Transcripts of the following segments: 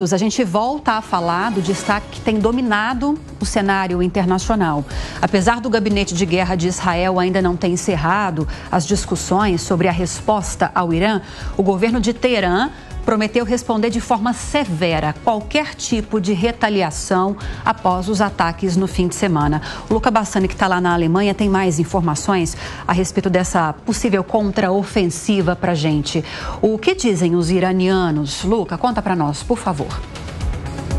A gente volta a falar do destaque que tem dominado o cenário internacional. Apesar do gabinete de guerra de Israel ainda não ter encerrado as discussões sobre a resposta ao Irã, o governo de Teherã prometeu responder de forma severa qualquer tipo de retaliação após os ataques no fim de semana. O Luca Bassani, que está lá na Alemanha, tem mais informações a respeito dessa possível contraofensiva para a gente. O que dizem os iranianos? Luca, conta para nós, por favor.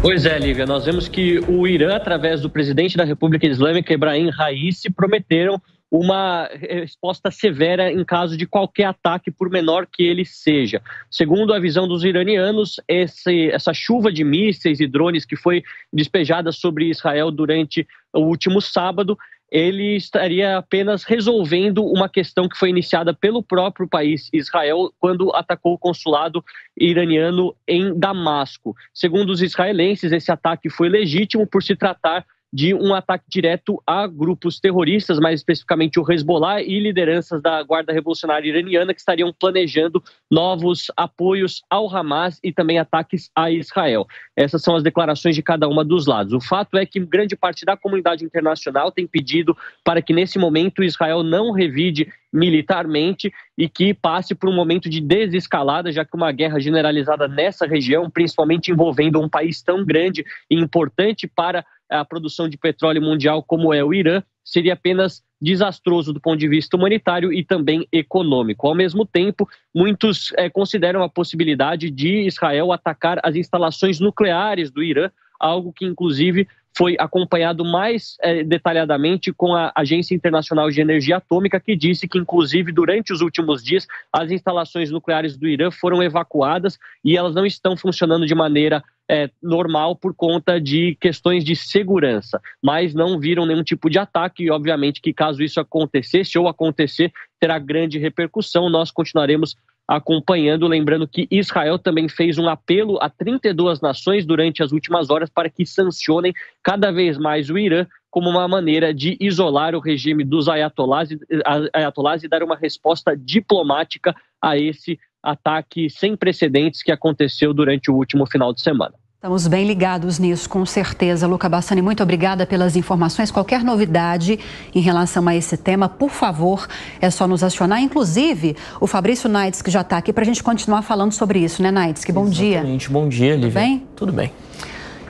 Pois é, Lívia, nós vemos que o Irã, através do presidente da República Islâmica, Ebrahim Raisi, prometeram uma resposta severa em caso de qualquer ataque, por menor que ele seja. Segundo a visão dos iranianos, essa chuva de mísseis e drones que foi despejada sobre Israel durante o último sábado, ele estaria apenas resolvendo uma questão que foi iniciada pelo próprio país Israel quando atacou o consulado iraniano em Damasco. Segundo os israelenses, esse ataque foi legítimo por se tratar de um ataque direto a grupos terroristas, mais especificamente o Hezbollah e lideranças da Guarda Revolucionária Iraniana que estariam planejando novos apoios ao Hamas e também ataques a Israel. Essas são as declarações de cada uma dos lados. O fato é que grande parte da comunidade internacional tem pedido para que nesse momento Israel não revide militarmente e que passe por um momento de desescalada, já que uma guerra generalizada nessa região, principalmente envolvendo um país tão grande e importante para a produção de petróleo mundial como é o Irã, seria apenas desastroso do ponto de vista humanitário e também econômico. Ao mesmo tempo, muitos consideram a possibilidade de Israel atacar as instalações nucleares do Irã, algo que inclusive foi acompanhado mais detalhadamente com a Agência Internacional de Energia Atômica, que disse que, inclusive, durante os últimos dias, as instalações nucleares do Irã foram evacuadas e elas não estão funcionando de maneira normal por conta de questões de segurança, mas não viram nenhum tipo de ataque e, obviamente, que caso isso acontecesse ou acontecer, terá grande repercussão. Nós continuaremos acompanhando, lembrando que Israel também fez um apelo a 32 nações durante as últimas horas para que sancionem cada vez mais o Irã como uma maneira de isolar o regime dos ayatolás e dar uma resposta diplomática a esse ataque sem precedentes que aconteceu durante o último final de semana. Estamos bem ligados nisso, com certeza. Luca Bassani, muito obrigada pelas informações. Qualquer novidade em relação a esse tema, por favor, é só nos acionar. Inclusive, o Fabrício Naitz, que já está aqui, para a gente continuar falando sobre isso, né, Naitz? Que bom dia. Exatamente, bom dia, Lívia. Tudo bem? Tudo bem.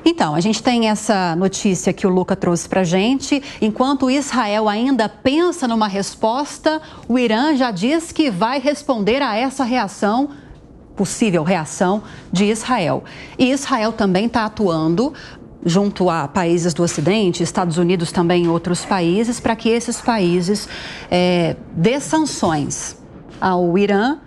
Então, a gente tem essa notícia que o Luca trouxe para a gente. Enquanto Israel ainda pensa numa resposta, o Irã já diz que vai responder a essa possível reação de Israel. E Israel também está atuando junto a países do Ocidente, Estados Unidos também e outros países, para que esses países dê sanções ao Irã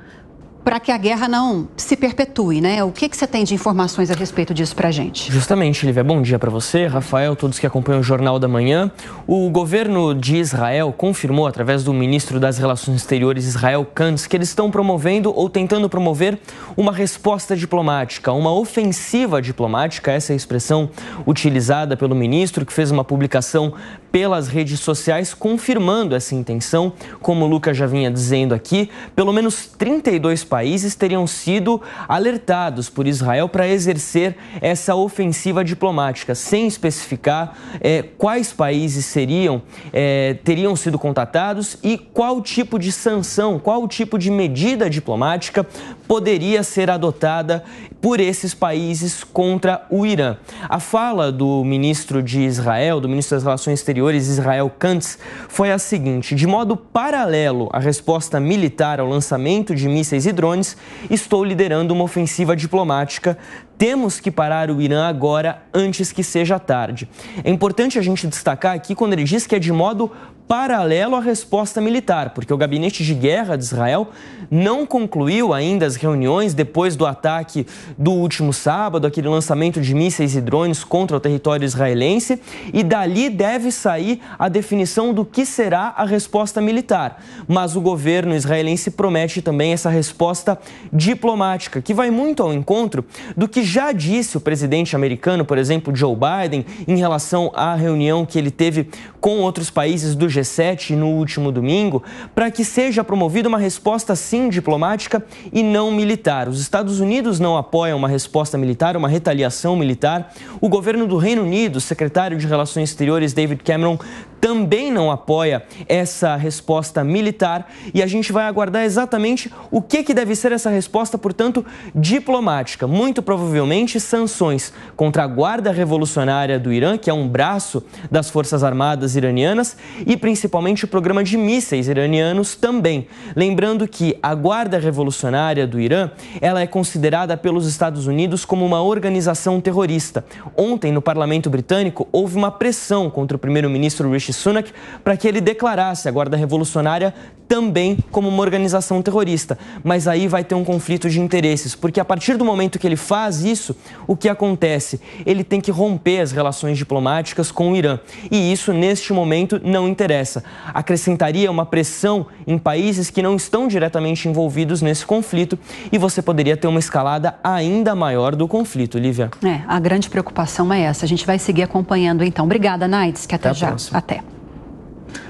para que a guerra não se perpetue, né? O que você tem de informações a respeito disso para a gente? Justamente, Lívia, bom dia para você, Rafael, todos que acompanham o Jornal da Manhã. O governo de Israel confirmou, através do ministro das Relações Exteriores, Israel Katz, que eles estão promovendo ou tentando promover uma resposta diplomática, uma ofensiva diplomática, essa é a expressão utilizada pelo ministro, que fez uma publicação pelas redes sociais confirmando essa intenção. Como o Lucas já vinha dizendo aqui, pelo menos 32 países teriam sido alertados por Israel para exercer essa ofensiva diplomática, sem especificar quais países teriam sido contatados e qual tipo de sanção, qual tipo de medida diplomática poderia ser adotada por esses países contra o Irã. A fala do ministro de Israel, do ministro das Relações Exteriores, Israel Katz, foi a seguinte: de modo paralelo à resposta militar ao lançamento de mísseis e drones, estou liderando uma ofensiva diplomática. Temos que parar o Irã agora, antes que seja tarde. É importante a gente destacar aqui quando ele diz que é de modo paralelo à resposta militar, porque o gabinete de guerra de Israel não concluiu ainda as reuniões depois do ataque do último sábado, aquele lançamento de mísseis e drones contra o território israelense, e dali deve sair a definição do que será a resposta militar. Mas o governo israelense promete também essa resposta diplomática, que vai muito ao encontro do que já disse o presidente americano, por exemplo, Joe Biden, em relação à reunião que ele teve com outros países do G7 no último domingo, para que seja promovida uma resposta sim diplomática e não militar. Os Estados Unidos não apoiam uma resposta militar, uma retaliação militar. O governo do Reino Unido, o secretário de Relações Exteriores David Cameron, também não apoia essa resposta militar, e a gente vai aguardar exatamente o que deve ser essa resposta, portanto, diplomática. Muito provavelmente sanções contra a Guarda Revolucionária do Irã, que é um braço das Forças Armadas iranianas, e principalmente o programa de mísseis iranianos também. Lembrando que a Guarda Revolucionária do Irã, ela é considerada pelos Estados Unidos como uma organização terrorista. Ontem, no parlamento britânico, houve uma pressão contra o primeiro-ministro Rishi Sunak para que ele declarasse a Guarda Revolucionária também como uma organização terrorista. Mas aí vai ter um conflito de interesses, porque a partir do momento que ele faz isso, o que acontece? Ele tem que romper as relações diplomáticas com o Irã. E isso, neste momento, não interessa. Acrescentaria uma pressão em países que não estão diretamente envolvidos nesse conflito, e você poderia ter uma escalada ainda maior do conflito, Lívia. A grande preocupação é essa. A gente vai seguir acompanhando, então. Obrigada, Naitz, que até já. Até.